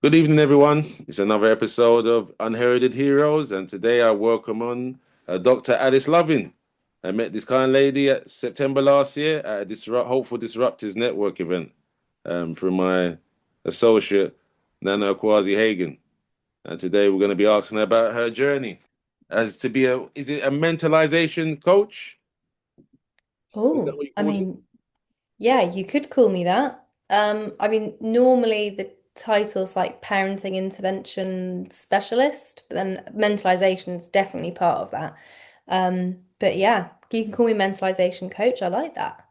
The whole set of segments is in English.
Good evening, everyone. It's another episode of Unheralded Heroes, and today I welcome on Dr. Alice Lovin. I met this kind lady at September last year at a Hopeful Disruptors Network event through my associate, Nana Kwasi Hagen. And today we're going to be asking her about her journey as to be is it a mentalization coach? Is that Oh, what you I call it? mean, yeah, you could call me that. Normally the title's like parenting intervention specialist, but then mentalization is definitely part of that. But yeah, you can call me mentalization coach. I like that.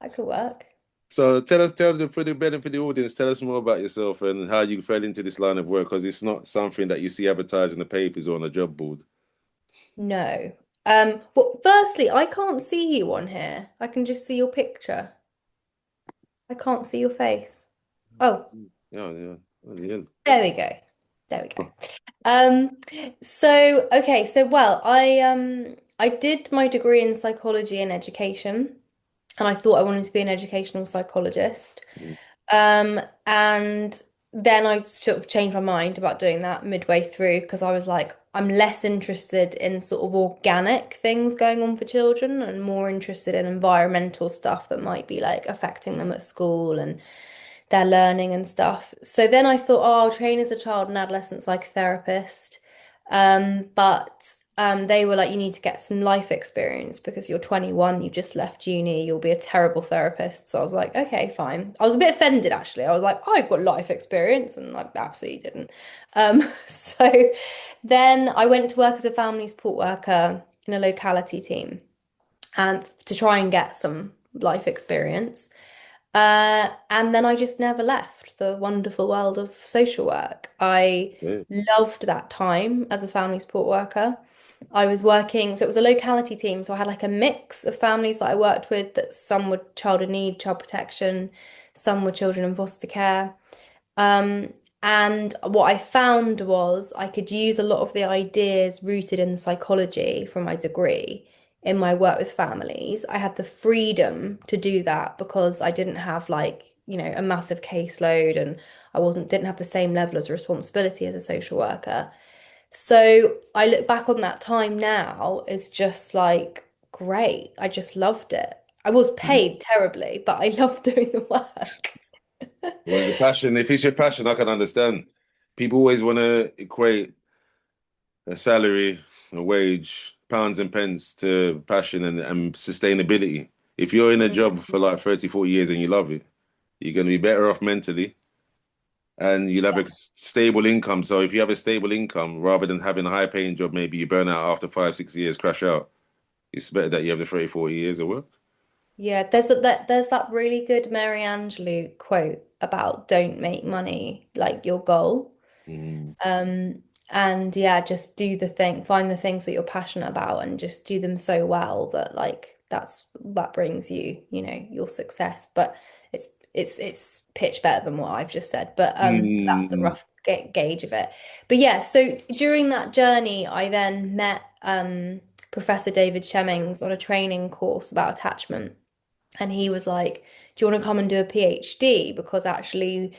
That could work. So tell them for the benefit of the audience, tell us more about yourself and how you fell into this line of work, because it's not something that you see advertised in the papers or on a job board. No. Well, firstly, I can't see you on here. I can just see your picture. I can't see your face. Oh, Yeah, yeah. Oh, yeah. there we go. There we go. Um, so I did my degree in psychology and education, and I thought I wanted to be an educational psychologist. And then I sort of changed my mind about doing that midway through because I was like, I'm less interested in sort of organic things going on for children and more interested in environmental stuff that might be like affecting them at school and their learning and stuff. So then I thought, oh, I'll train as a child and adolescent psychotherapist. But they were like, you need to get some life experience because you're 21, you've just left uni, you'll be a terrible therapist. So I was like, okay, fine. I was a bit offended actually. I was like, I've got life experience, and I absolutely didn't. So then I went to work as a family support worker in a locality team and to try and get some life experience. And then I just never left the wonderful world of social work. I Yeah. loved that time as a family support worker. I was working, so it was a locality team, so I had like a mix of families that I worked with that some were child in need, child protection, some were children in foster care. Um, and what I found was I could use a lot of the ideas rooted in psychology from my degree in my work with families. I had the freedom to do that because I didn't have like, a massive caseload and I didn't have the same level of responsibility as a social worker. So I look back on that time now as just like great. I just loved it. I was paid terribly, but I loved doing the work. Well, the passion, if it's your passion, I can understand. People always want to equate a salary, a wage, pounds and pence to passion and sustainability. If you're in a job for like 30, 40 years and you love it, you're going to be better off mentally and you'll have a stable income. So if you have a stable income, rather than having a high paying job, maybe you burn out after 5, 6 years, crash out. It's better that you have the 30, 40 years of work. Yeah, there's that really good Mary Angelou quote about don't make money like your goal. Mm. Um, and yeah, just do the thing, find the things that you're passionate about and just do them so well that like that brings you, your success. But it's pitch better than what I've just said. But that's the Mm. rough gauge of it. But yeah, so during that journey, I then met Professor David Shemmings on a training course about attachment. And he was like, do you want to come and do a PhD? Because actually,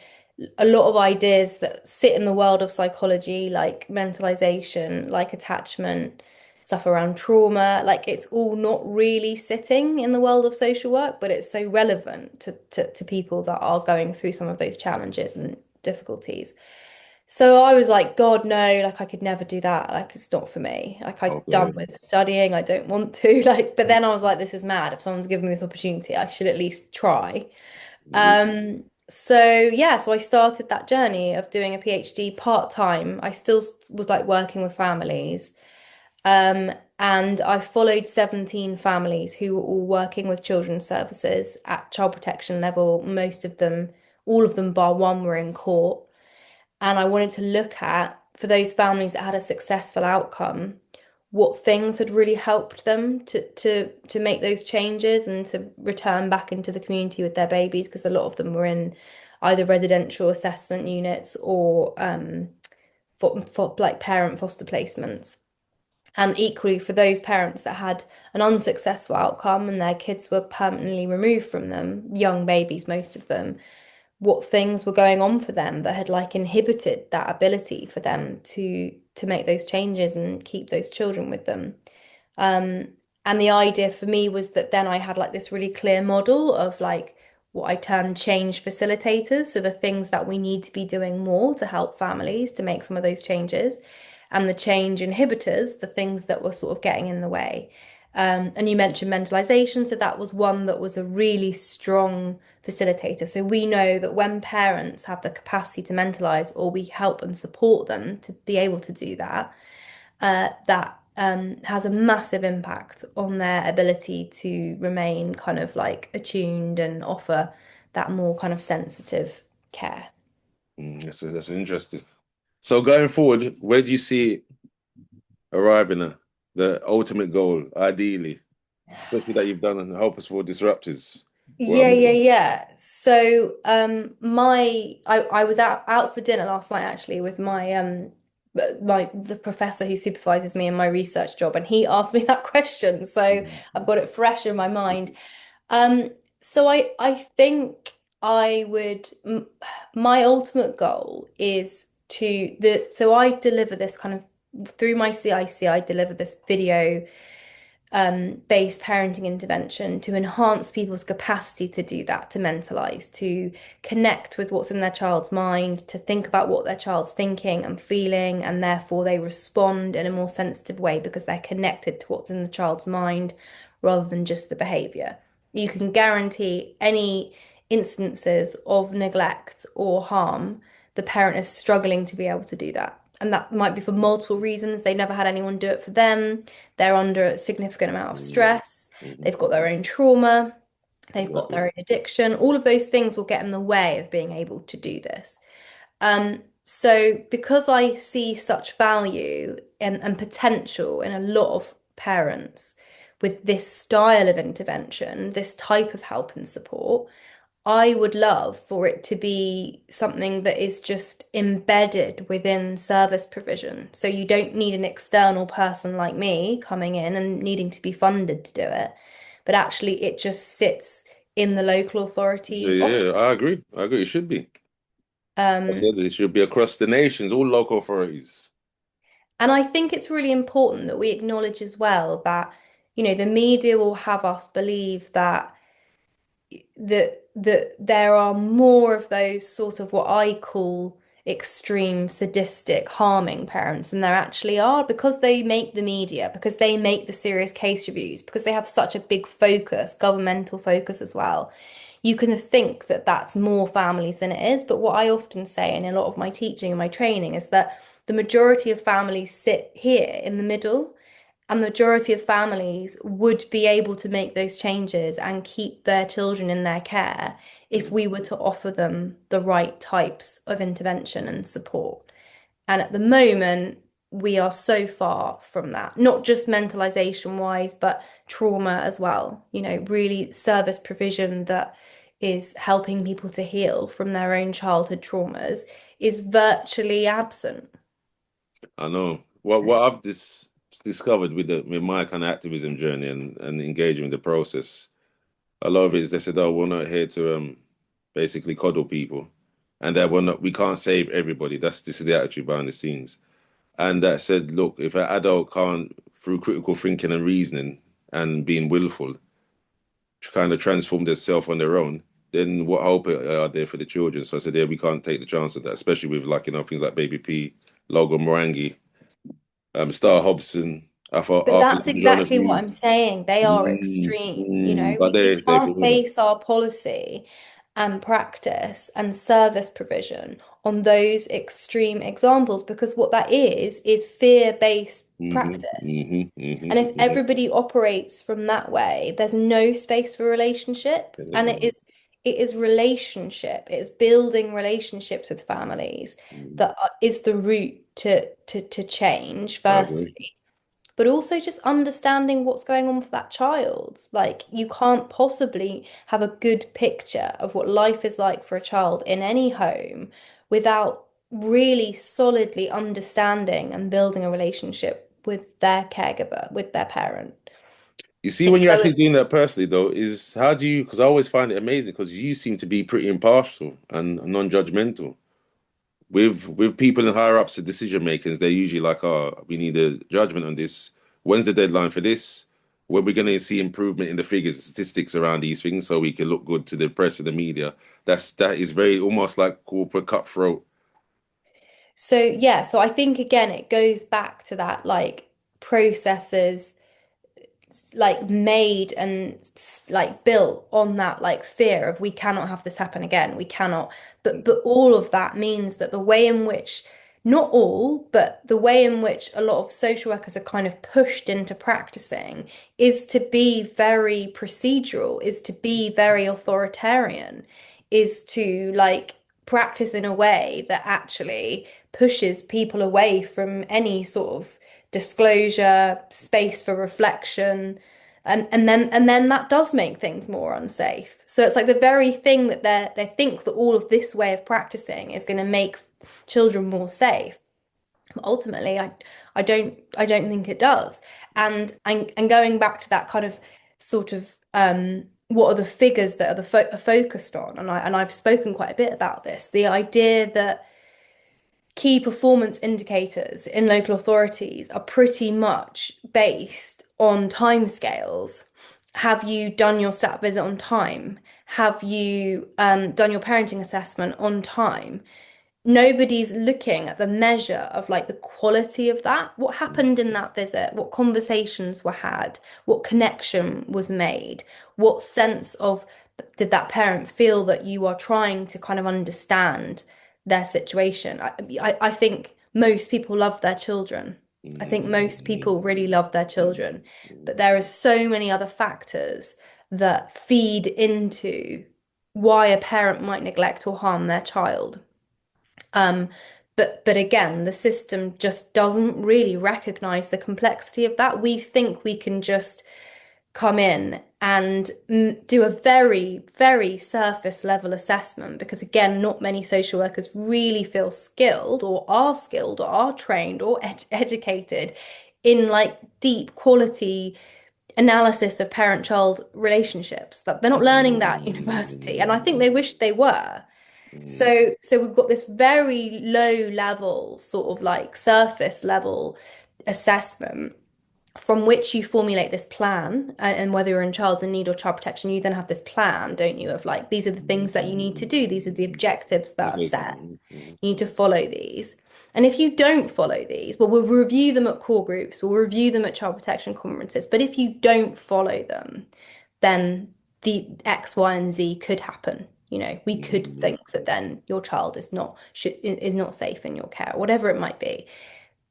a lot of ideas that sit in the world of psychology, like mentalization, like attachment, stuff around trauma, like it's all not really sitting in the world of social work, but it's so relevant to people that are going through some of those challenges and difficulties. So I was like, God, no, like I could never do that. Like it's not for me. Like I'm done Okay. with studying. I don't want to. Like, but then I was like, this is mad. If someone's given me this opportunity, I should at least try. So yeah, so I started that journey of doing a PhD part-time. I still was like working with families. And I followed 17 families who were all working with children's services at child protection level. Most of them, all of them bar one were in court. And I wanted to look at, for those families that had a successful outcome, what things had really helped them to make those changes and to return back into the community with their babies, because a lot of them were in either residential assessment units or for like parent foster placements. And equally for those parents that had an unsuccessful outcome and their kids were permanently removed from them, young babies, most of them, what things were going on for them that had like inhibited that ability for them to make those changes and keep those children with them. Um, and the idea for me was that then I had like this really clear model of like what I term change facilitators. So the things that we need to be doing more to help families to make some of those changes, and the change inhibitors, the things that were sort of getting in the way. And you mentioned mentalization, so that was one that was a really strong facilitator. So we know that when parents have the capacity to mentalize, or we help and support them to be able to do that, that has a massive impact on their ability to remain kind of like attuned and offer that more kind of sensitive care. That's interesting. So going forward, where do you see it arriving at the ultimate goal, ideally? Especially that you've done and help us for disruptors. Well, Yeah, yeah, yeah. So, I was out for dinner last night actually with the professor who supervises me in my research job, and he asked me that question. So I've got it fresh in my mind. Um, so I think I would my ultimate goal is so I deliver this kind of through my CIC, I deliver this video based parenting intervention to enhance people's capacity to do that, to mentalize, to connect with what's in their child's mind, to think about what their child's thinking and feeling, and therefore they respond in a more sensitive way because they're connected to what's in the child's mind rather than just the behavior. You can guarantee any instances of neglect or harm, the parent is struggling to be able to do that. And that might be for multiple reasons. They've never had anyone do it for them. They're under a significant amount of stress. They've got their own trauma. They've got their exactly. own addiction. All of those things will get in the way of being able to do this. So because I see such value and potential in a lot of parents with this style of intervention, this type of help and support, I would love for it to be something that is just embedded within service provision. So you don't need an external person like me coming in and needing to be funded to do it, but actually it just sits in the local Yeah, authority office. yeah, I agree. I agree. It should be. I Um, said it should be across the nations, all local authorities. and I think it's really important that we acknowledge as well that, the media will have us believe that there are more of those sort of what I call extreme sadistic harming parents than there actually are, because they make the media, because they make the serious case reviews, because they have such a big focus, governmental focus as well. You can think that that's more families than it is, but what I often say in a lot of my teaching and my training is that the majority of families sit here in the middle, and the majority of families would be able to make those changes and keep their children in their care if we were to offer them the right types of intervention and support. And at the moment, we are so far from that, not just mentalization wise, but trauma as well. Really service provision that is helping people to heal from their own childhood traumas is virtually absent. I know. What I've discovered with with my kind of activism journey and engaging with the process, a lot of it is they said, "Oh, we're not here to basically coddle people," and that we can't save everybody. This is the attitude behind the scenes. And that said, look, if an adult can't, through critical thinking and reasoning and being willful, kind of transform themselves on their own, then what hope are there for the children? So I said, yeah, we can't take the chance of that, especially with like, things like Baby P, Logo Morangi, Star Hobson. I thought But after that's losing John exactly what Abuse. I'm saying. They are extreme. But We they can't base our policy and practice and service provision on those extreme examples, because what that is fear-based practice. And if everybody operates from that way, there's no space for relationship. And it is relationship. It's building relationships with families that is the route to change, I agree. firstly, but also just understanding what's going on for that child. Like, you can't possibly have a good picture of what life is like for a child in any home without really solidly understanding and building a relationship with their caregiver, with their parent. You see, when It's you're so actually doing that personally, though, is how do you? Because I always find it amazing because you seem to be pretty impartial and non-judgmental. With people in higher ups, the decision makers, they're usually like, "Oh, we need a judgment on this. When's the deadline for this? When we're going to see improvement in the figures, and statistics around these things, so we can look good to the press and the media." That is very almost like corporate cutthroat. So yeah, so I think again it goes back to that like processes like made and like built on that like fear of we cannot have this happen again. We cannot. But all of that means that the way in which not all, but the way in which a lot of social workers are kind of pushed into practicing is to be very procedural, is to be very authoritarian, is to like practice in a way that actually pushes people away from any sort of disclosure, space for reflection, and then that does make things more unsafe. So it's like the very thing that they think that all of this way of practicing is going to make children more safe. But ultimately, I don't think it does. And going back to that kind of sort of what are the figures that are focused on, and I've spoken quite a bit about this, the idea that key performance indicators in local authorities are pretty much based on timescales. Have you done your stat visit on time? Have you done your parenting assessment on time? Nobody's looking at the measure of like the quality of that. What happened in that visit? What conversations were had? What connection was made? What sense of did that parent feel that you are trying to kind of understand their situation? I think most people love their children. I think most people really love their children, but there are so many other factors that feed into why a parent might neglect or harm their child. Um, but again, the system just doesn't really recognize the complexity of that. We think we can just come in and do a very, very surface level assessment because again, not many social workers really feel skilled or are trained or educated in like deep quality analysis of parent-child relationships. That they're not learning that at university, and I think they wish they were. So we've got this very low level, sort of like surface level assessment from which you formulate this plan. And whether you're in child in need or child protection, you then have this plan, don't you, of like, these are the things that you need to do, these are the objectives that are set. You need to follow these. And if you don't follow these, well, we'll review them at core groups, we'll review them at child protection conferences. But if you don't follow them, then the X, Y, and Z could happen. You know, we could think that then your child is not safe in your care, whatever it might be.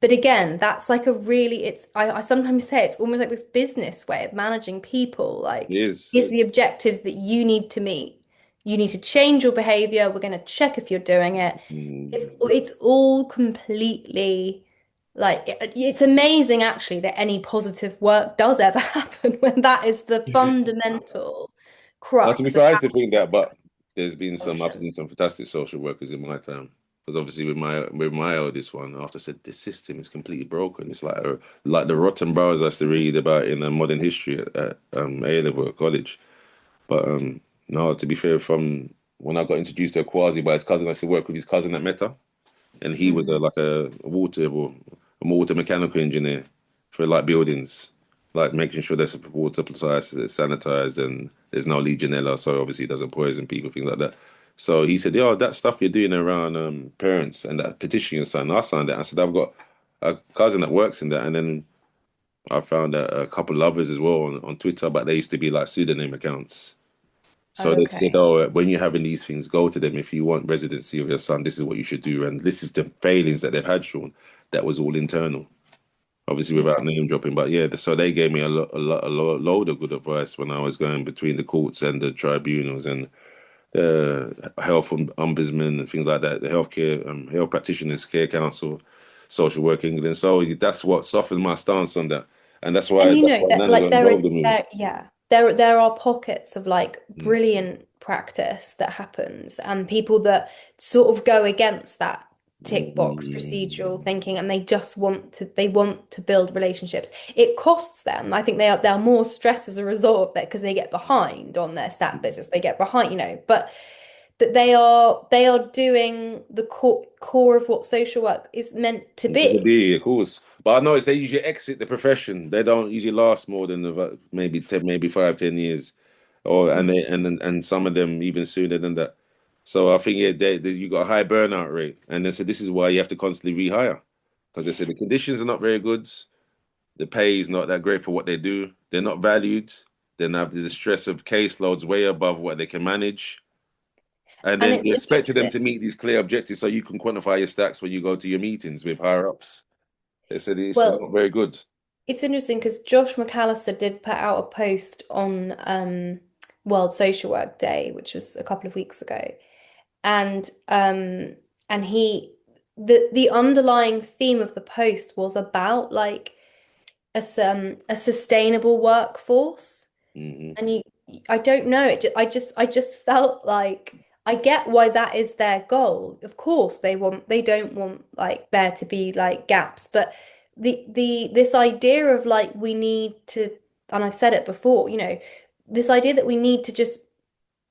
But again, that's like a really, I sometimes say it's almost like this business way of managing people. Like, Yes. here's the objectives that you need to meet. You need to change your behavior. We're going to check if you're doing it. It's all completely like it's amazing actually that any positive work does ever happen when that is the fundamental Now, to be crux of fair, I how used to think that, but there's been we I've function. seen some fantastic social workers in my time. Because obviously with my eldest one, after I said the system is completely broken. It's like the rotten boroughs I used to read about in modern history at A level at college. But no, to be fair, from when I got introduced to a quasi by his cousin, I used to work with his cousin at Meta, and he was Mhm. like a water mechanical engineer for like buildings, like making sure there's water supply is sanitized and there's no Legionella, so obviously it doesn't poison people, things like that. So he said, "Yo, that stuff you're doing around parents and that petition you signed, I signed it." I said, "I've got a cousin that works in that," and then I found a couple of others as well on Twitter, but they used to be like pseudonym accounts. So they said, Okay. "Oh, when you're having these things, go to them. If you want residency of your son, this is what you should do." And this is the failings that they've had, Sean. That was all internal, obviously without Yeah. name dropping. But yeah, so they gave me load of good advice when I was going between the courts and the tribunals and health ombudsman and things like that, the healthcare, health practitioners, care council, social work England. So that's what softened my stance on that, and that's why And you that's know why that Nana like got involved in me. there are pockets of like Mm, brilliant practice that happens and people that sort of go against that tick box Mm. procedural thinking, and they want to build relationships. It costs them. I think they are more stressed as a result of that because they get behind on their stat business. They get behind, but they are doing the core of what social work is meant to To be. be, of course. But I noticed they usually exit the profession. They don't usually last more than about maybe 10, maybe 5, 10 years, or and they and some of them even sooner than that. So I think yeah, you got a high burnout rate, and they said this is why you have to constantly rehire because they said the conditions are not very good, the pay is not that great for what they do, they're not valued, then have the stress of caseloads way above what they can manage. And And then it's you expected them interesting. to meet these clear objectives so you can quantify your stacks when you go to your meetings with higher ups. They said it's Well, not very good. it's interesting because Josh McAllister did put out a post on World Social Work Day, which was a couple of weeks ago, and he the underlying theme of the post was about like a sustainable workforce. Hmm. And I don't know. I just felt like I get why that is their goal. Of course, they don't want like there to be like gaps, but this idea of like we need to, and I've said it before, this idea that we need to just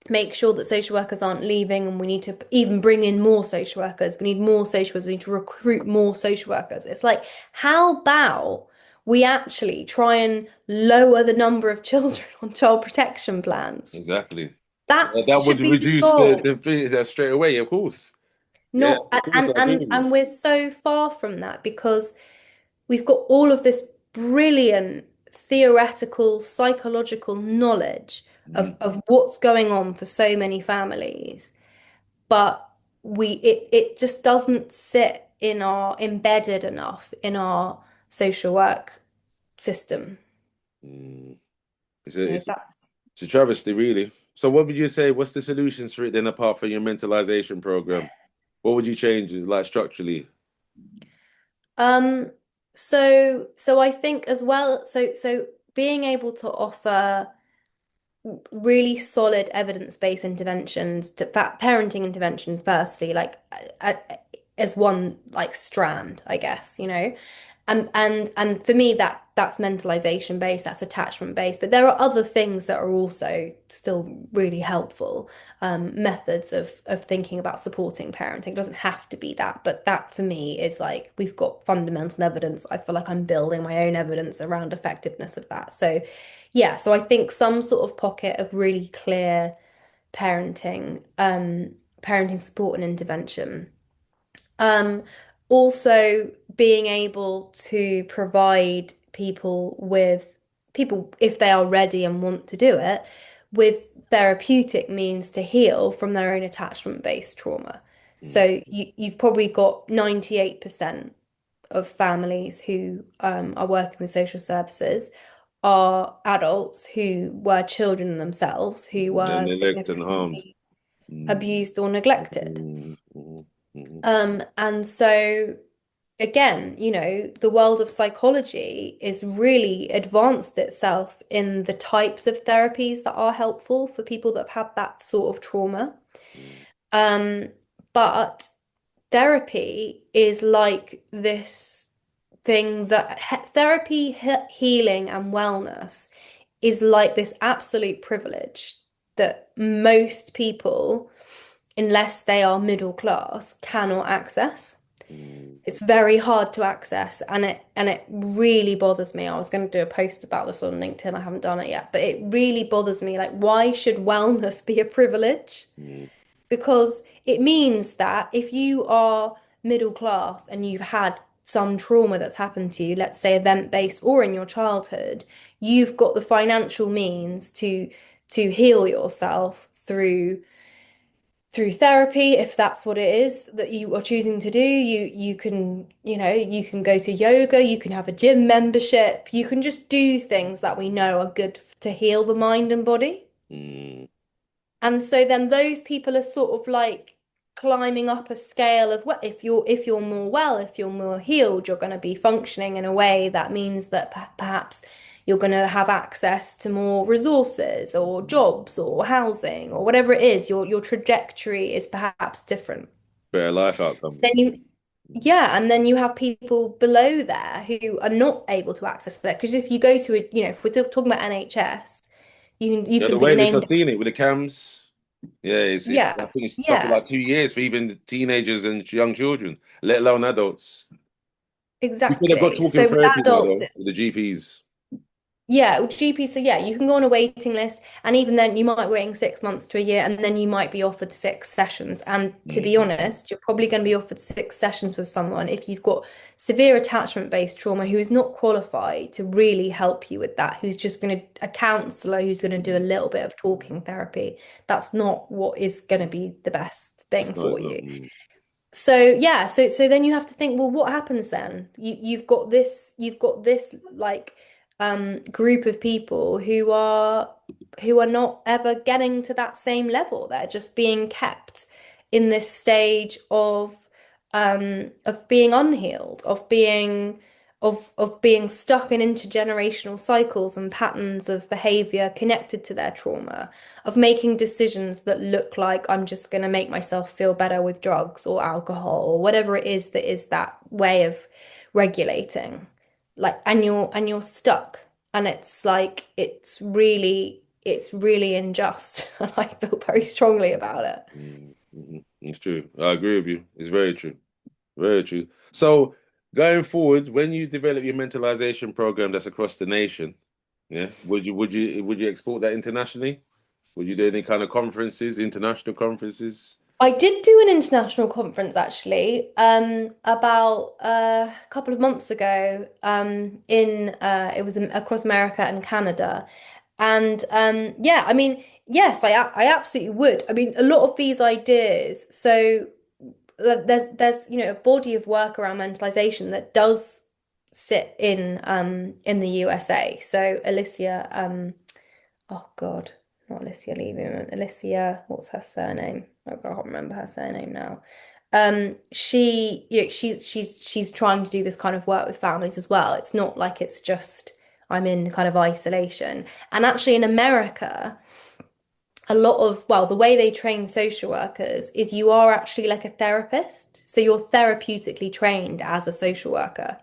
make sure that social workers aren't leaving, and we need to even bring in more social workers. We need more social workers. We need to recruit more social workers. It's like, how about we actually try and lower the number of children on child protection plans? Exactly. That That would should be the reduce goal. the fee that straight away, of course. Yeah, Not of course, and I agree and with you. and we're so far from that because we've got all of this brilliant theoretical psychological knowledge Mm, of what's going on for so many families, but it just doesn't sit in our embedded enough in our social work system. mm. You know, that's It's a travesty, really. So, what would you say? What's the solutions for it then, apart from your mentalization program? What would you change, like structurally? um so I think as well, so being able to offer really solid evidence-based interventions to parenting intervention firstly, like as one like strand, I guess, and for me that's mentalization based, that's attachment based, but there are other things that are also still really helpful, methods of thinking about supporting parenting. It doesn't have to be that, but that for me is like we've got fundamental evidence. I feel like I'm building my own evidence around effectiveness of that. So yeah, so I think some sort of pocket of really clear parenting, parenting support and intervention. Um, Also being able to provide people, if they are ready and want to do it, with therapeutic means to heal from their own attachment-based trauma. Mm, So you've probably got 98% of families who are working with social services are adults who were children themselves, who and were neglect and harmed. significantly Mm, abused or neglected. mm, mm, mm, And so again, the world of psychology is really advanced itself in the types of therapies that are helpful for people that have had that sort of trauma. mm, Um, but therapy is like this thing that therapy, healing, and wellness is like this absolute privilege that most people, unless they are middle class, cannot access. mm, It's very hard to access, and it really bothers me. I was going to do a post about this on LinkedIn. I haven't done it yet, but it really bothers me. Like, why should wellness be a privilege? mm, Because it means that if you are middle class and you've had some trauma that's happened to you, let's say event-based or in your childhood, you've got the financial means to heal yourself through therapy, if that's what it is that you are choosing to do. You can go to yoga, you can have a gym membership, you can just do things that we know are good to heal the mind and body. mm. And so then those people are sort of like climbing up a scale of what if you're more well, if you're more healed, you're going to be functioning in a way that means that perhaps you're going to have access to more resources or jobs or housing or whatever it is. Your trajectory is perhaps different. Better life Then outcomes. you Yeah, and then you have people below there who are not able to access that. Because if you go to a, if we're talking about NHS, you Yeah, can the put your wait list, name I've down. seen it with the cams. Yeah, it's I Yeah, think it's something yeah, like 2 years for even teenagers and young children, let alone adults. People have got exactly. talking So with therapies now adults, though, with the GPs. yeah, with GP, so yeah, you can go on a waiting list, and even then, you might be waiting 6 months to a year, and then you might be offered 6 sessions. And to be Mm-hmm. honest, you're probably going to be offered 6 sessions with someone if you've got severe attachment-based trauma who is not qualified to really help you with that, who's just going to, a counselor who's going to do a little bit of talking therapy. That's not what is going to be the best thing No, for it's not. you. So yeah, so then you have to think, well, what happens then? You've got this like group of people who are not ever getting to that same level. They're just being kept in this stage of being unhealed, of being stuck in intergenerational cycles and patterns of behavior connected to their trauma, of making decisions that look like I'm just going to make myself feel better with drugs or alcohol or whatever it is that is that way of regulating. Like, and you're stuck. And it's like it's really unjust. And I feel very strongly about it. Mm-hmm. It's true. I agree with you. It's very true. Very true. So going forward, when you develop your mentalization program that's across the nation, yeah, would you export that internationally? Would you do any kind of conferences, international conferences? I did do an international conference actually, about a couple of months ago, in it was across America and Canada. And yeah, I mean, yes, I absolutely would. I mean, a lot of these ideas, so there's a body of work around mentalization that does sit in the USA. So Alicia, oh God, not Alicia Levy. Alicia, what's her surname? I can't remember her surname now. She's trying to do this kind of work with families as well. It's not like it's just I'm in kind of isolation. And actually in America, a lot of, well, the way they train social workers is you are actually like a therapist. So you're therapeutically trained as a social worker,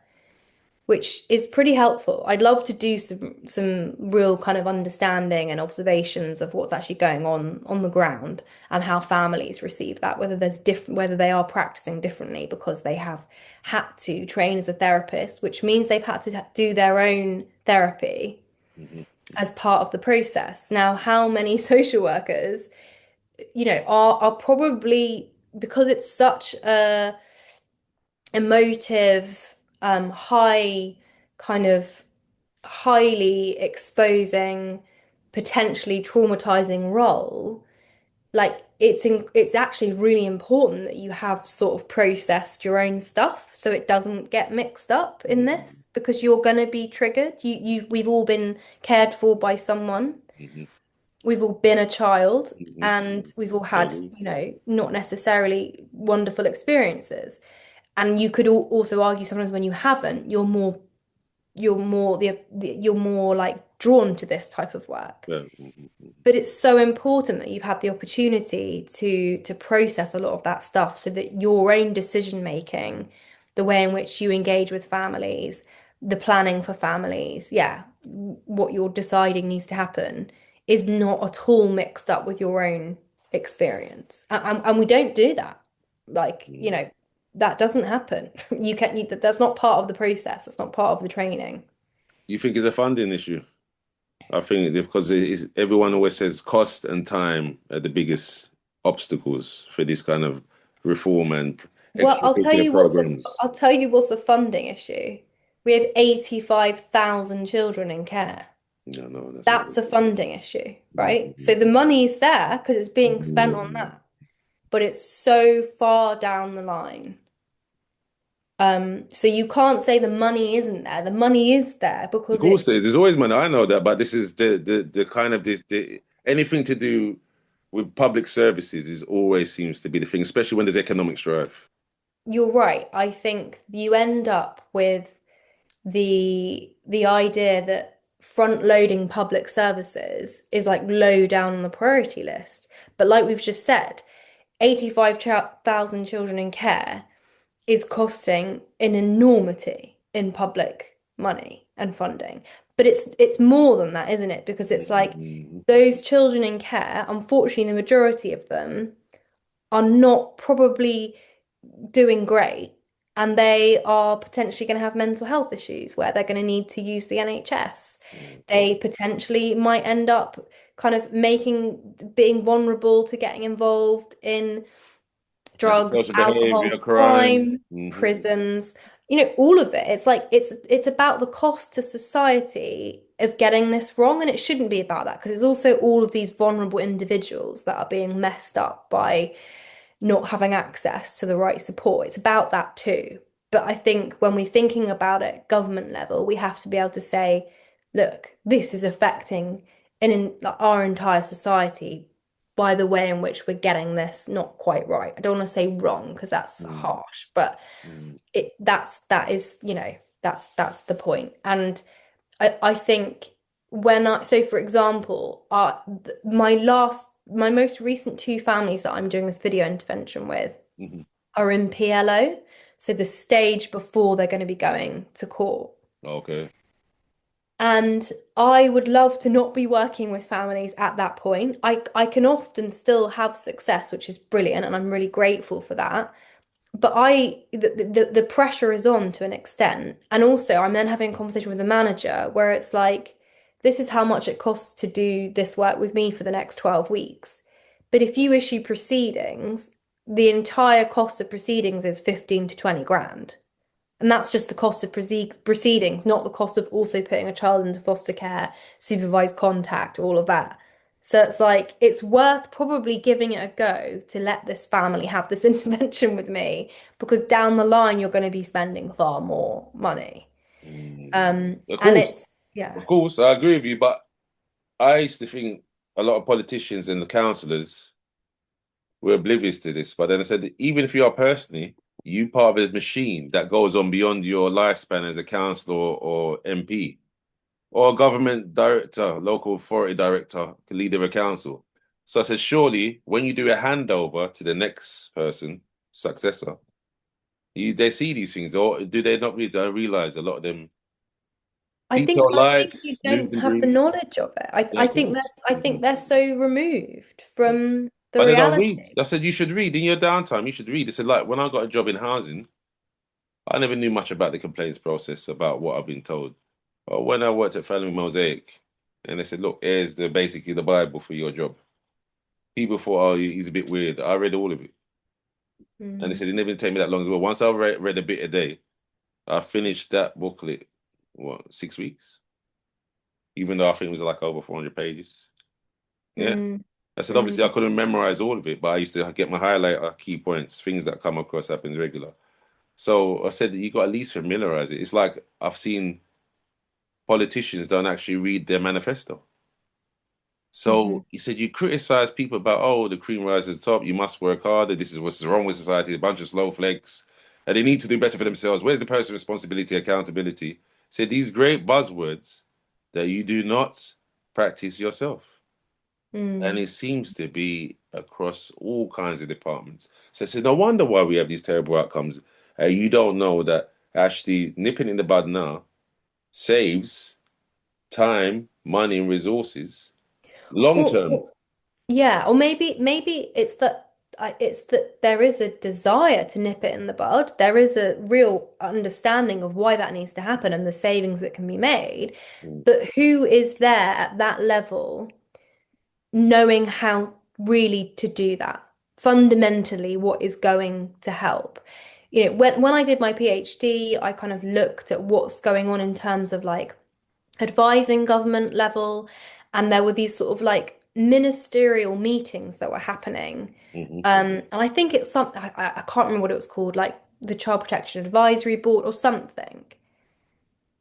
which is pretty helpful. I'd love to do some real kind of understanding and observations of what's actually going on the ground and how families receive that, whether they are practicing differently because they have had to train as a therapist, which means they've had to do their own therapy Mhm. as part of the process. Now, how many social workers, are probably, because it's such a emotive, high kind of highly exposing, potentially traumatizing role, like it's actually really important that you have sort of processed your own stuff so it doesn't get mixed up in Mhm. this because you're going to be triggered. We've all been cared for by someone. Mhm. We've all been a child Mhm. and we've all I had, agree. not necessarily wonderful experiences. And you could also argue sometimes when you haven't, you're more like drawn to this type of work. Yeah. Mhm. But it's so important that you've had the opportunity to process a lot of that stuff so that your own decision making, the way in which you engage with families, the planning for families, yeah, what you're deciding needs to happen is not at all mixed up with your own experience. And we don't do that. Like, Mhm. that doesn't happen. That's not part of the process. That's not part of the training. You think it's a funding issue? I think because everyone always says cost and time are the biggest obstacles for this kind of reform and Well, extracurricular programs. I'll tell you what's a funding issue. We have 85,000 children in care. No, no, that's not. That's a funding issue, right? So the Mhm. money's there because it's being spent on Mhm. that, but it's so far down the line. So you can't say the money isn't there. The money is there Of because course, it's there's always money. I know that, but this is the kind of the anything to do with public services is always seems to be the thing, especially when there's economic strife. you're right. I think you end up with the idea that front loading public services is like low down on the priority list. But like we've just said, 85,000 children in care. is costing an enormity in public money and funding. But it's more than that, isn't it? Because it's like Mm, those children in care, unfortunately, the majority of them are not probably doing great, and they are potentially going to have mental health issues where they're going to need to use the NHS. okay. They potentially might end up kind of being vulnerable to getting involved in drugs, Antisocial behavior, alcohol, crime. crime, Hmm. prisons, all of it. It's like it's about the cost to society of getting this wrong, and it shouldn't be about that because it's also all of these vulnerable individuals that are being messed up by not having access to the right support. It's about that too. But I think when we're thinking about it government level, we have to be able to say, look, this is affecting our entire society by the way in which we're getting this not quite right. I don't want to say wrong because that's Mm, harsh, but mm, that is, that's the point. And I think when I so for example, my most recent two families that I'm doing this video intervention with mhm. are in PLO, so the stage before they're going to be going to court. Okay. And I would love to not be working with families at that point. I can often still have success, which is brilliant, and I'm really grateful for that. But the pressure is on to an extent. And also I'm then having a conversation with the manager where it's like, this is how much it costs to do this work with me for the next 12 weeks. But if you issue proceedings, the entire cost of proceedings is 15 to 20 grand. And that's just the cost of proceedings, not the cost of also putting a child into foster care, supervised contact, all of that. So it's like, it's worth probably giving it a go to let this family have this intervention with me because down the line, you're going to be spending far more money. Mm. Of And course, it's, yeah, of course, I agree with you, but I used to think a lot of politicians and the councillors were oblivious to this. But then I said, even if you are personally, you part of a machine that goes on beyond your lifespan as a councillor or MP or a government director, local authority director, leader of a council. So I said, surely when you do a handover to the next person, successor, they see these things, or do they not really don't realize a lot of them detail I think you lights, move don't have the degrees? knowledge of it. Yeah, of course. I think they're so removed from the But they don't read. reality. I said you should read in your downtime. You should read. They said like when I got a job in housing, I never knew much about the complaints process about what I've been told. But when I worked at Family Mosaic, and they said, look, here's the basically the Bible for your job. People thought, oh, he's a bit weird. I read all of it, and they Mm, said it never take me that long as well. Once I read a bit a day, I finished that booklet. What 6 weeks? Even though I think it was like over 400 pages. Yeah. mm, I said, obviously, I mm. couldn't memorize all of it, but I used to get my highlighter key points, things that come across happens regular. So I said that you got at least familiarize it. It's like I've seen politicians don't actually read their manifesto. Mhm. So he said you criticize people about, oh, the cream rises to the top, you must work harder, this is what's wrong with society, a bunch of slow flakes, and they need to do better for themselves. Where's the personal responsibility, accountability? Say these great buzzwords that you do not practice yourself. And Mm. it seems to be across all kinds of departments. So I said, no wonder why we have these terrible outcomes. You don't know that actually nipping in the bud now saves time, money, and resources long term. Or yeah, or maybe it's that there is a desire to nip it in the bud. There is a real understanding of why that needs to happen and the savings that can be made. Mm, But who is there at that level knowing how really to do that? Fundamentally, what is going to help? When I did my PhD, I kind of looked at what's going on in terms of like advising government level, and there were these sort of like ministerial meetings that were happening. mhm, And I think it's I can't remember what it was called, like the Child Protection Advisory Board or something.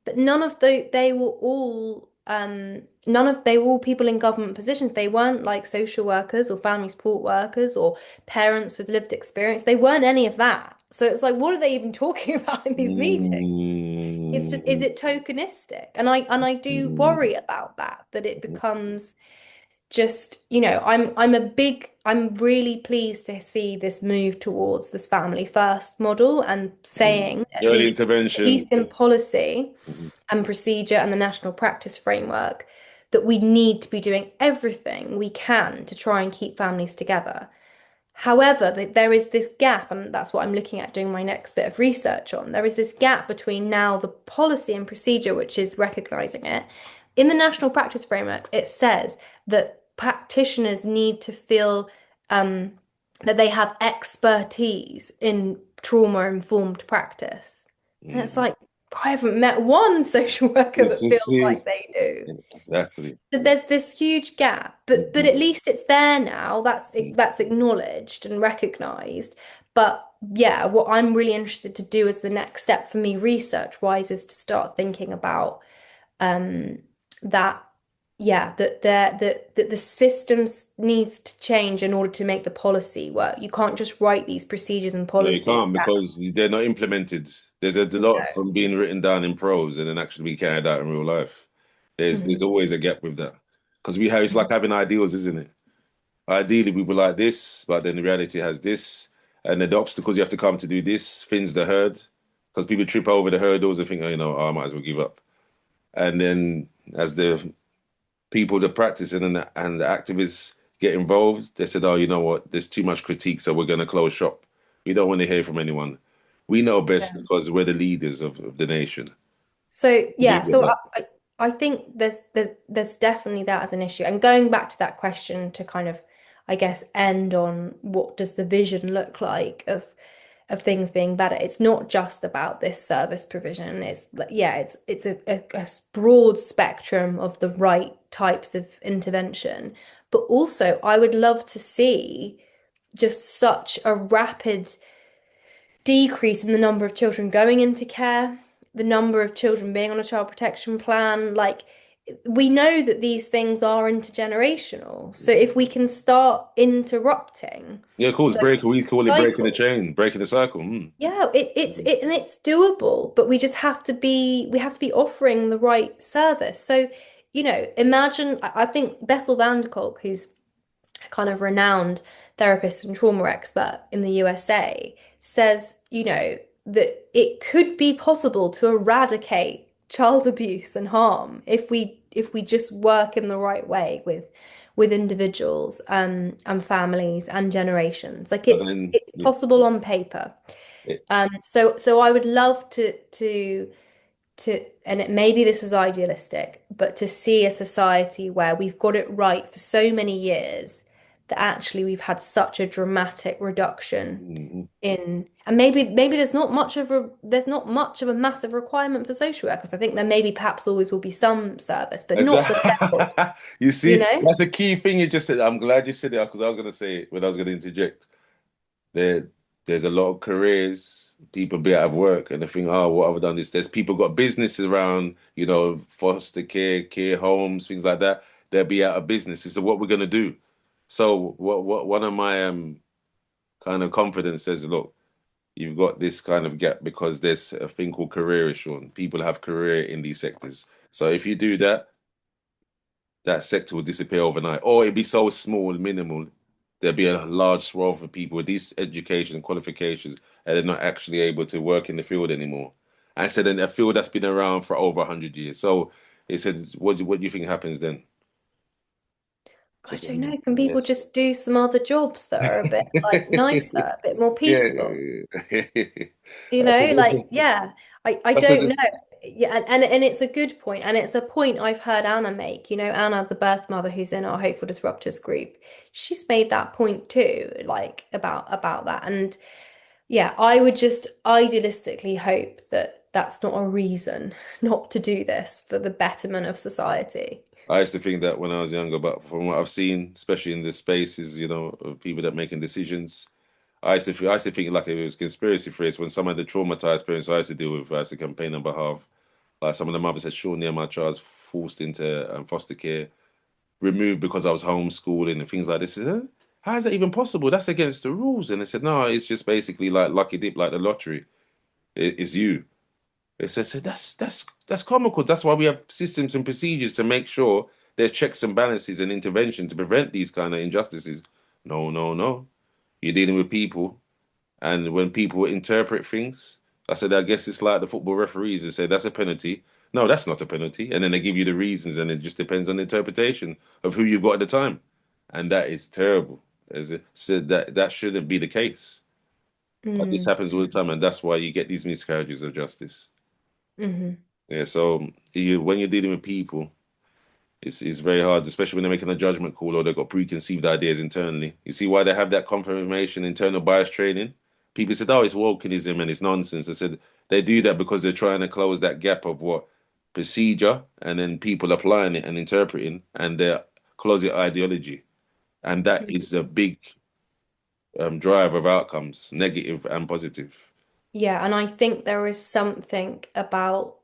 But they were all they were all people in government positions. They weren't like social workers or family support workers or parents with lived experience. They weren't any of that. So it's like, what are they even talking about in these meetings? It's just, is mm, it tokenistic? And I do mm, worry about that, that it becomes, just, I'm really pleased to see this move towards this family first model and saying, Early at least intervention. in policy Mhm. and procedure and the national practice framework, that we need to be doing everything we can to try and keep families together. However, there is this gap, and that's what I'm looking at doing my next bit of research on. There is this gap between now the policy and procedure, which is recognizing it. In the national practice framework, it says that practitioners need to feel that they have expertise in trauma-informed practice. And it's Mhm. like, I haven't met one social worker Yes, that you feels see, like they do. exactly. So there's this huge gap, but Mhm. at least it's there now. That's acknowledged and recognized. But yeah, what I'm really interested to do as the next step for me research wise is to start thinking about um that yeah, that the systems needs to change in order to make the policy work. You can't just write these procedures and No, you policies can't because they're not implemented. There's a lot from being written down in prose and then actually being carried out in real life. There's Mhm. always a gap with that because we have it's like having ideals, isn't it? Ideally, we would like this, but then the reality has this, and then the obstacles you have to come to do this thins the herd because people trip over the hurdles and think, oh, oh, I might as well give up. And then as the people, the practicing and the activists get involved, they said, oh, you know what? There's too much critique, so we're going to close shop. We don't want to hear from anyone. We know best Yeah. because we're the leaders of the nation. So You yeah, get so that? I think there's definitely that as an issue. And going back to that question to kind of, I guess, end on what does the vision look like of things being better. It's not just about this service provision. It's a broad spectrum of the right types of intervention. But also, I would love to see just such a rapid decrease in the number of children going into care, the number of children being on a child protection plan. Like, we know that these things are intergenerational. So if we can start interrupting Yeah, of course, those break. We call it breaking the cycles, chain, breaking the cycle. Mm. yeah, and it's doable, but we have to be offering the right service. So, imagine I think Bessel van der Kolk, who's kind of renowned therapist and trauma expert in the USA, says, that it could be possible to eradicate child abuse and harm if we just work in the right way with individuals and families and generations. Like But it's then, it's possible on paper. So I would love and maybe this is idealistic, but to see a society where we've got it right for so many years that actually we've had such a dramatic reduction mm, and maybe there's not much of a massive requirement for social workers. I think there maybe perhaps always will be some service, but not the level, exactly. You you see, know? that's a key thing you just said. I'm glad you said it because I was going to say it when I was going to interject. There, there's a lot of careers, people be out of work and they think, oh, what have I done this? There's people got businesses around, foster care homes, things like that. They'll be out of business. So what we're gonna do? So what one of my kind of confidence says, look, you've got this kind of gap because there's a thing called career assurance. People have career in these sectors. So if you do that, that sector will disappear overnight, or it'd be so small, minimal. There'd be a large swath of people with these education and qualifications, and they're not actually able to work in the field anymore. I said, in a field that's been around for over 100 years. So he said, what do you think happens then? I Just don't know. Can yeah, people just do some other jobs that are a bit like nicer, a bit more yeah. peaceful? That's Like, a, yeah, I that's don't a, know. Yeah, and it's a good point, and it's a point I've heard Anna make. Anna, the birth mother who's in our Hopeful Disruptors group, she's made that point too, like about that. And yeah, I would just idealistically hope that that's not a reason not to do this for the betterment of society. I used to think that when I was younger, but from what I've seen, especially in the spaces, of people that making decisions. I used to think like it was conspiracy theories when some of the traumatized parents I used to deal with, I used to campaign on behalf. Like some of the mothers said, sure, near my child's forced into foster care, removed because I was homeschooling and things like this. I said, huh? How is that even possible? That's against the rules. And they said, no, it's just basically like lucky dip, like the lottery. It's you. They said, that's comical. That's why we have systems and procedures to make sure there's checks and balances and intervention to prevent these kind of injustices. No, no, no. You're dealing with people, and when people interpret things, I said, I guess it's like the football referees and say that's a penalty. No, that's not a penalty. And then they give you the reasons, and it just depends on the interpretation of who you've got at the time. And that is terrible. As it said, that shouldn't be the case. But this Mm. happens all the time, and that's why you get these miscarriages of justice. Hmm. Yeah, so when you're dealing with people, it's very hard, especially when they're making a judgment call or they've got preconceived ideas internally. You see why they have that confirmation internal bias training? People said, "Oh, it's wokeism and it's nonsense." I said they do that because they're trying to close that gap of what procedure and then people applying it and interpreting and their closet ideology, and that is a big driver of outcomes, negative and positive. Yeah, and I think there is something about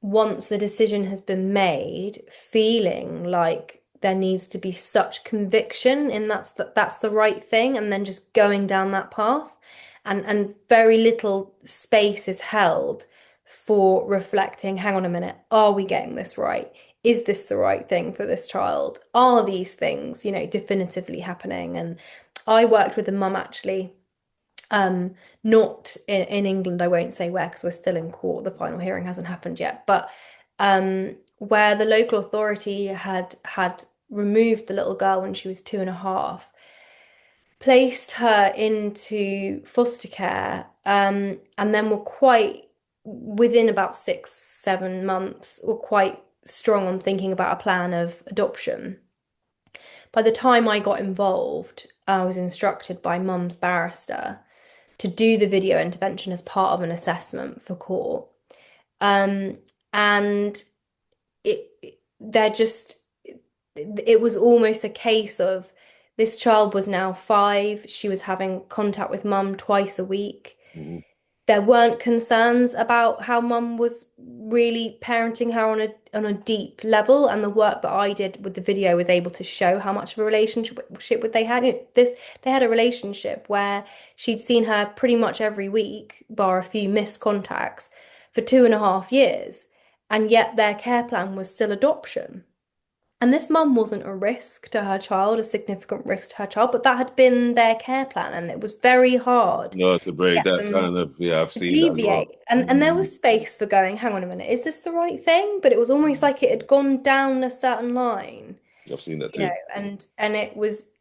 once the decision has been made, feeling like there needs to be such conviction in that's the right thing, and then just going down that path, and very little space is held for reflecting, hang on a minute, are we getting this right? Is this the right thing for this child? Are these things, definitively happening? And I worked with a mum actually not in England, I won't say where because we're still in court. The final hearing hasn't happened yet, but where the local authority had removed the little girl when she was 2.5, placed her into foster care, and then were quite within about 6, 7 months, were quite strong on thinking about a plan of adoption. By the time I got involved, I was instructed by mum's barrister to do the video intervention as part of an assessment for court. Um, and they're just, it was almost a case of this child was now 5. She was having contact with mum twice a week. Mhm. There weren't concerns about how mum was really parenting her on a deep level, and the work that I did with the video was able to show how much of a relationship with they had. They had a relationship where she'd seen her pretty much every week, bar a few missed contacts, for 2.5 years, and yet their care plan was still adoption. And this mum wasn't a risk to her child, a significant risk to her child, but that had been their care plan, and it was very hard No, to to break get that them kind of, yeah, I've to seen that as well. deviate. And there was space for going, hang on a minute, is this the right thing? But it was almost like it had gone down a certain line, I've seen that too. and it was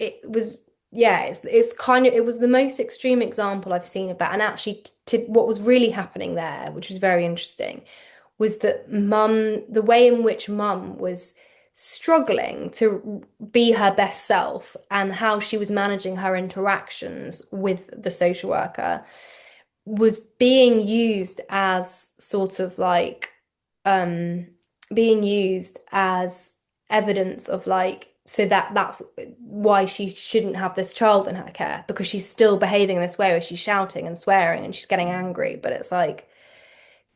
yeah, it's kind of it was the most extreme example I've seen of that. And actually to what was really happening there, which was very interesting, was that mum, the way in which mum was struggling to be her best self and how she was managing her interactions with the social worker was being used as sort of like um being used as evidence of like, so that's why she shouldn't have this child in her care, because she's still behaving in this way where she's shouting and swearing and she's getting angry. But it's like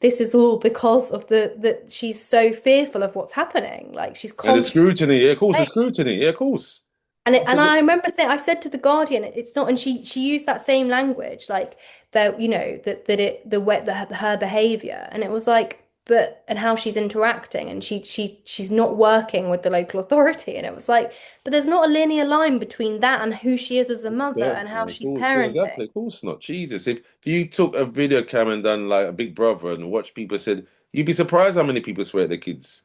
this is all because of the that she's so fearful of what's happening. Like she's And the constantly. scrutiny, yeah, of course, the scrutiny, yeah, of course. And I remember saying, I said to the Guardian, it's not, and she used that same language, like that, that it the way that her behavior, and it was like, but and how she's interacting, and she's not working with the local authority, and it was like, but there's not a linear line between that and who she is as a mother Yeah, and how of she's course, yeah, exactly. parenting. Of course not. Jesus, if you took a video cam and done like a Big Brother and watched people said, you'd be surprised how many people swear at their kids.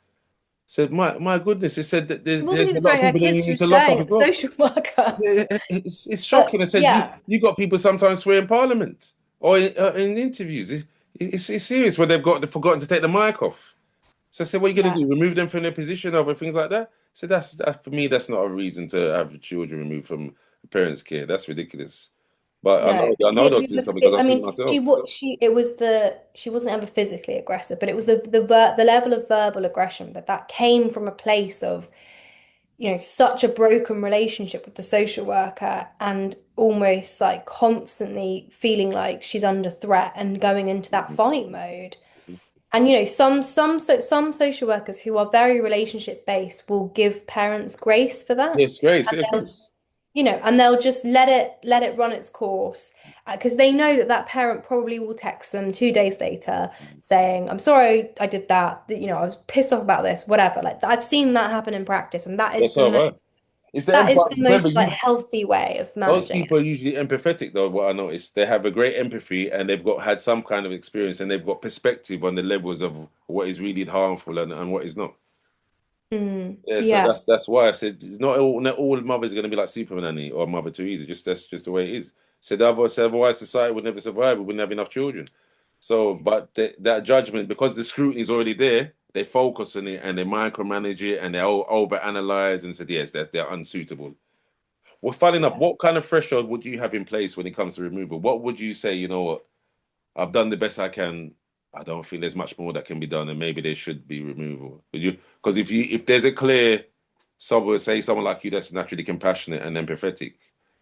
Said, my goodness, it said that It wasn't there's even a lot of swearing at her people that kids; you she need was to lock up swearing as at the well. social worker. Yeah, it's shocking. I But said yeah, you got people sometimes swear in Parliament or in interviews. It's serious where they've forgotten to take the mic off. So I said, what are you going yeah. to do? Remove them from their position over things like that? So that for me, that's not a reason to have children removed from parents' care. That's ridiculous. But No, I know those it things was. because I I've seen it mean, myself. it was she wasn't ever physically aggressive, but it was the level of verbal aggression that came from a place of, such a broken relationship with the social worker, and almost like constantly feeling like she's under threat and going into that Mhm. fight mode. And some social workers who are very relationship based will give parents grace for that. Yes, Grace, yeah, Grace. and they'll just let it run its course because they know that that parent probably will text them 2 days later saying, "I'm sorry, I did that. I was pissed off about this, whatever." Like I've seen that happen in practice, and that is That's the all right. most It's the that is empire. the Remember, most like healthy way of those managing it. people are usually empathetic, though. What I noticed, they have a great empathy, and they've got had some kind of experience, and they've got perspective on the levels of what is really harmful and what is not. Yeah, so that's Yes. that's why I said it's not all mothers are going to be like Superman Annie or Mother Teresa. Just that's just the way it is. Otherwise society would never survive. We wouldn't have enough children. So, but that judgment, because the scrutiny is already there, they focus on it and they micromanage it and they overanalyze and said yes, that they're unsuitable. Well, funny enough, what kind of threshold would you have in place when it comes to removal? What would you say? You know what? I've done the best I can. I don't think there's much more that can be done, and maybe there should be removal. But because if there's a clear, someone like you that's naturally compassionate and empathetic,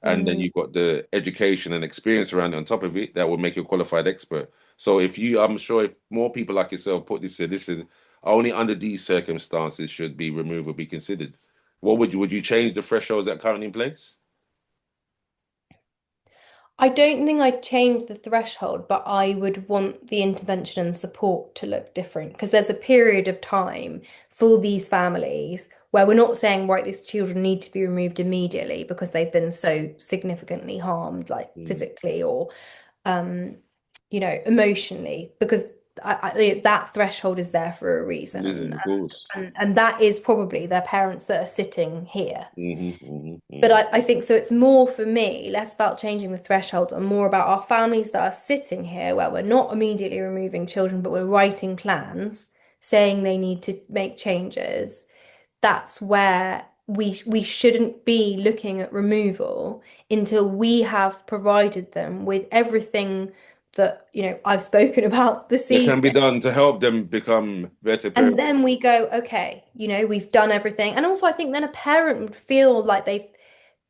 and then Mm. you've got the education and experience around it on top of it, that will make you a qualified expert. So I'm sure if more people like yourself put this in, only under these circumstances should be removal be considered. What would you change the thresholds that are currently in place? I don't think I'd change the threshold, but I would want the intervention and support to look different because there's a period of time for these families where we're not saying, right, these children need to be removed immediately because they've been so significantly harmed, like Mm, physically or, um, emotionally, because that threshold is there for a reason, reason, and, of course. and that is probably their parents that are sitting here. But Hmm. I think so it's more for me, less about changing the threshold and more about our families that are sitting here where we're not immediately removing children, but we're writing plans saying they need to make changes. That's where we shouldn't be looking at removal until we have provided them with everything that, I've spoken about this That can be evening. done to help them become better And parents. then we go, okay, we've done everything. And also I think then a parent would feel like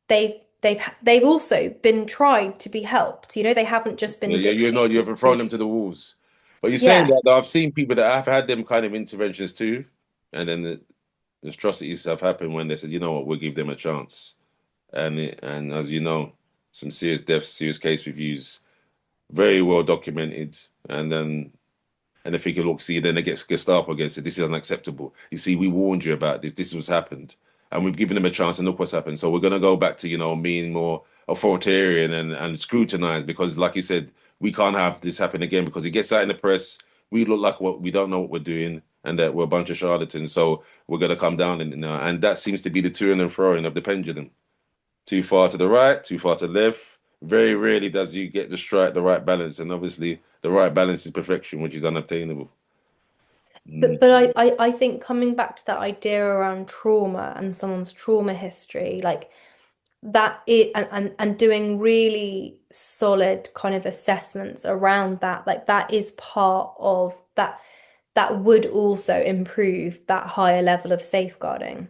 they've also been tried to be helped. They haven't just Yeah, been yeah, you dictated haven't thrown to. them to the wolves. But you're saying Yeah. that though, I've seen people that have had them kind of interventions too, and then the atrocities have happened when they said, you know what, we'll give them a chance. And as you know, some serious deaths, serious case reviews, very well documented. And if you can look, see, then they get Gestapo against it. This is unacceptable. You see, we warned you about this. This was happened, and we've given them a chance, and look what's happened. So we're gonna go back to being more authoritarian and scrutinized because, like you said, we can't have this happen again because it gets out in the press. We look like what we don't know what we're doing, and that we're a bunch of charlatans. So we're gonna come down and that seems to be the to and froing of the pendulum. Too far to the right, too far to the left. Very rarely does you get the right balance, and obviously the right balance is perfection, which is unobtainable. Mm, But I think coming back to that idea around trauma and someone's trauma history, like that it and doing really solid kind of assessments around that, like that is part of that would also improve that higher level of safeguarding.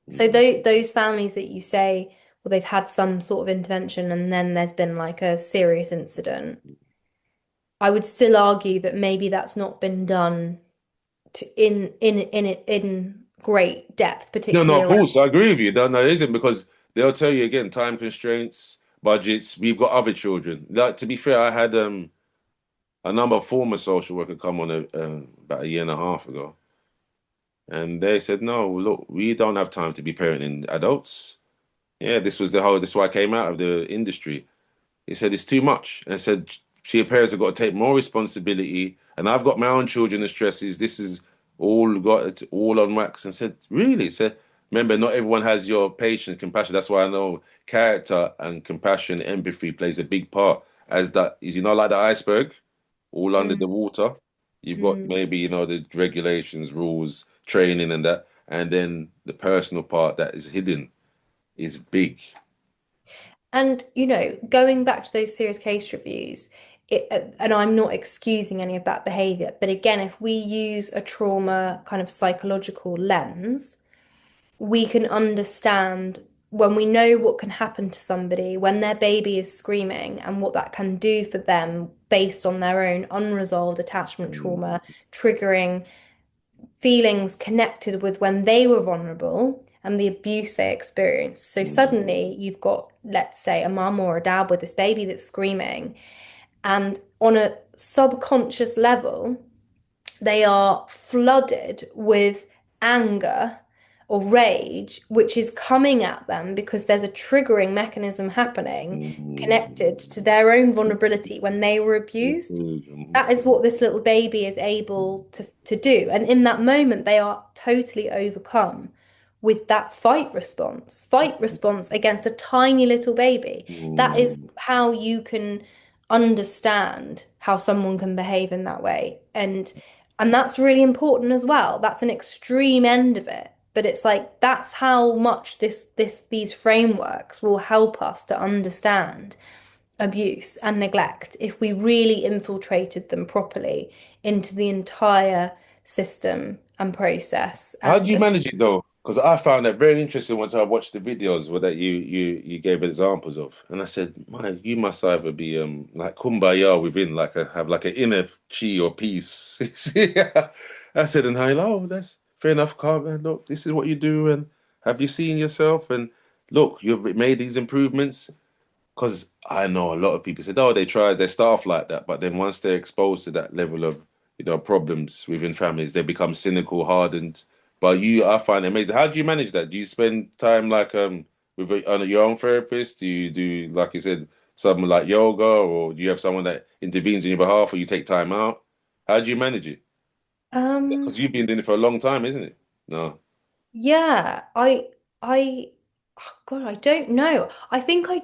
So mm. those families that you say, well, they've had some sort of intervention and then there's been like a serious incident. I would still argue that maybe that's not been done in great depth, No, no, particularly of around. course, I agree with you. No, it isn't because they'll tell you again, time constraints, budgets. We've got other children. Like to be fair, I had a number of former social worker come on about a year and a half ago, and they said, "No, look, we don't have time to be parenting adults." Yeah, this is why I came out of the industry. He said it's too much, and said she parents have got to take more responsibility. And I've got my own children and stresses. This is all on wax. And said, really? Said, remember, not everyone has your patience, compassion. That's why I know character and compassion, empathy plays a big part. As that is, like the iceberg, all under Mm, the water. You've got mm. maybe the regulations, rules, training, and that, and then the personal part that is hidden is big. And, going back to those serious case reviews, and I'm not excusing any of that behavior, but again, if we use a trauma kind of psychological lens, we can understand when we know what can happen to somebody when their baby is screaming and what that can do for them based on their own unresolved attachment Mm, trauma, triggering feelings connected with when they were vulnerable and the abuse they experience. So Mm, suddenly you've got, let's say, a mum or a dad with this baby that's screaming, and on a subconscious level, they are flooded with anger or rage, which is coming at them because there's a triggering mechanism happening connected to mm, their own vulnerability when they were abused. That is what this little baby is able to do. And in that moment, they are totally overcome with that fight response against a tiny little baby. That is mm, how you can understand how someone can behave in that way. And that's really important as well. That's an extreme end of it. But it's like that's how much these frameworks will help us to understand abuse and neglect if we really infiltrated them properly into the entire system and process. How do And you manage it though? Because I found that very interesting once I watched the videos that you gave examples of, and I said, "My, you must either be like kumbaya within, like have like an inner chi or peace." I said, and I, oh, that's fair enough, Carl. Look, this is what you do, and have you seen yourself? And look, you've made these improvements. Because I know a lot of people said, oh, they try their staff like that, but then once they're exposed to that level of, problems within families, they become cynical, hardened. But you, I find it amazing. How do you manage that? Do you spend time like with your own therapist? Do you do, like you said, something like yoga, or do you have someone that intervenes on your behalf, or you take time out? How do you manage it? um, Because you've been doing it for a long time, isn't it? No. yeah, I, oh God, I don't know. I think I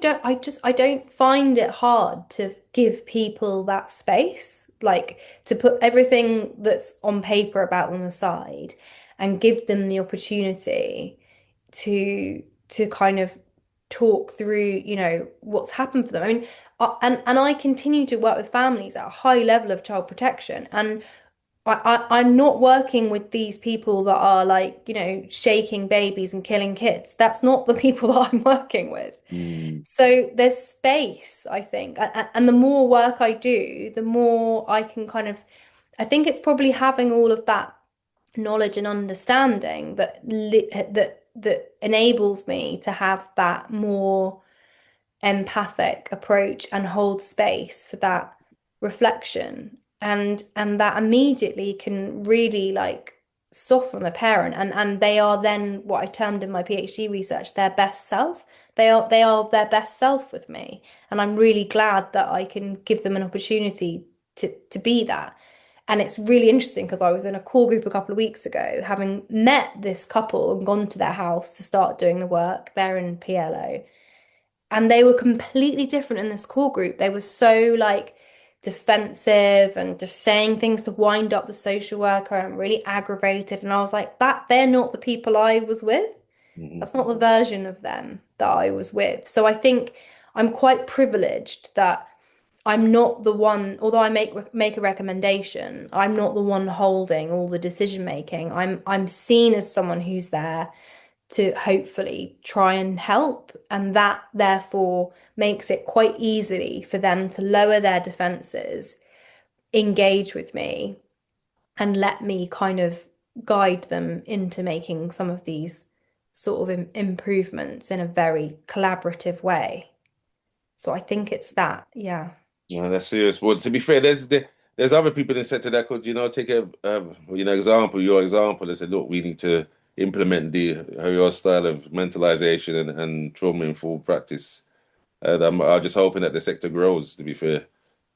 don't find it hard to give people that space, like to put everything that's on paper about them aside and give them the opportunity to kind of talk through, what's happened for them. I mean, and I continue to work with families at a high level of child protection, and I'm not working with these people that are like, shaking babies and killing kids. That's not the people that I'm working with. Mm. So there's space, I think. And the more work I do, the more I can kind of, I think it's probably having all of that knowledge and understanding that enables me to have that more empathic approach and hold space for that reflection, and that immediately can really like soften a parent, and they are then what I termed in my PhD research their best self. They are their best self with me, and I'm really glad that I can give them an opportunity to be that. And it's really interesting because I was in a call group a couple of weeks ago, having met this couple and gone to their house to start doing the work. They're in PLO, and they were completely different in this core group. They were so like defensive and just saying things to wind up the social worker and really aggravated. And I was like, that they're not the people I was with. That's not the Mhm. version of them that I was with. So I think I'm quite privileged that I'm not the one, although I make a recommendation, I'm not the one holding all the decision making. I'm seen as someone who's there to hopefully try and help. And that therefore makes it quite easily for them to lower their defenses, engage with me, and let me kind of guide them into making some of these sort of improvements in a very collaborative way. So I think it's that, yeah. No, that's serious. Well, to be fair, there's other people in the sector that could, take example, your example, and say, look, we need to implement your style of mentalization and trauma informed practice. And I'm just hoping that the sector grows, to be fair,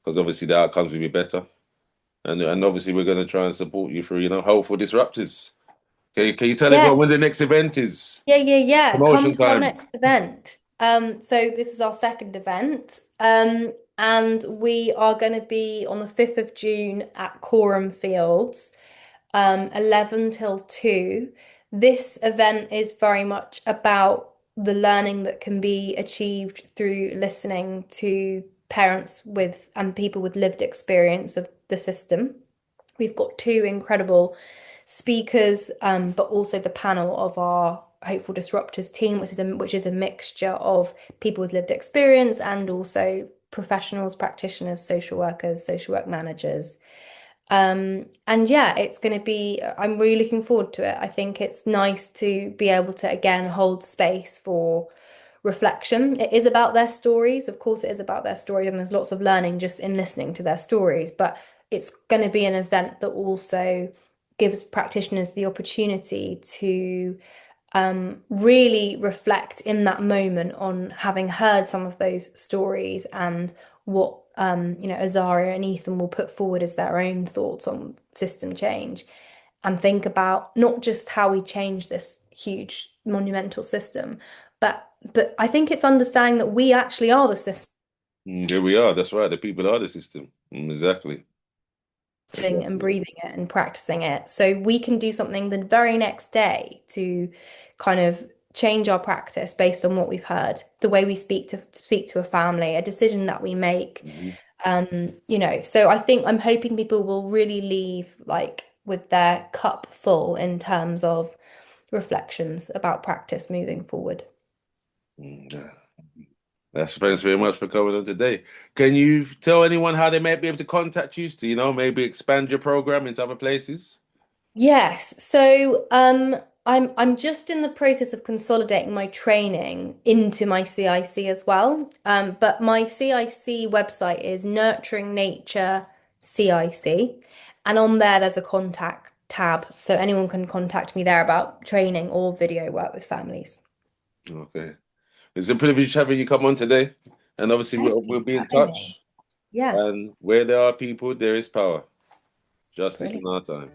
because obviously the outcomes will be better. And obviously we're going to try and support you through, hopeful disruptors. Can you tell everyone when the Yes. next event is? Yeah. Come Promotion to our time. next event. So this is our second event. And we are going to be on the 5th of June at Coram Fields, 11 till 2. This event is very much about the learning that can be achieved through listening to parents with and people with lived experience of the system. We've got two incredible speakers, but also the panel of our Hopeful Disruptors team, which is a mixture of people with lived experience and also professionals, practitioners, social workers, social work managers. And yeah, it's going to be, I'm really looking forward to it. I think it's nice to be able to, again, hold space for reflection. It is about their stories. Of course, it is about their stories, and there's lots of learning just in listening to their stories. But it's going to be an event that also gives practitioners the opportunity to really reflect in that moment on having heard some of those stories and what Azaria and Ethan will put forward as their own thoughts on system change, and think about not just how we change this huge monumental system, but I think it's understanding that we actually are the system Here we are. That's right. The people are the system. Exactly. and Exactly. breathing it and practicing it. So we can do something the very next day to kind of change our practice based on what we've heard, the way we speak to a family, a decision that we make. Mhm. So I think I'm hoping people will really leave like with their cup full in terms of reflections about practice moving forward. Yeah. That's thanks very much for coming on today. Can you tell anyone how they might be able to contact you to, maybe expand your program into other places? Yes, so I'm just in the process of consolidating my training into my CIC as well. But my CIC website is Nurturing Nature CIC, and on there there's a contact tab, so anyone can contact me there about training or video work with families. Okay. It's a privilege having you come on today. And obviously Thank we'll you be for in having me. touch. Yeah, And where there are people, there is power. Justice in brilliant. our time.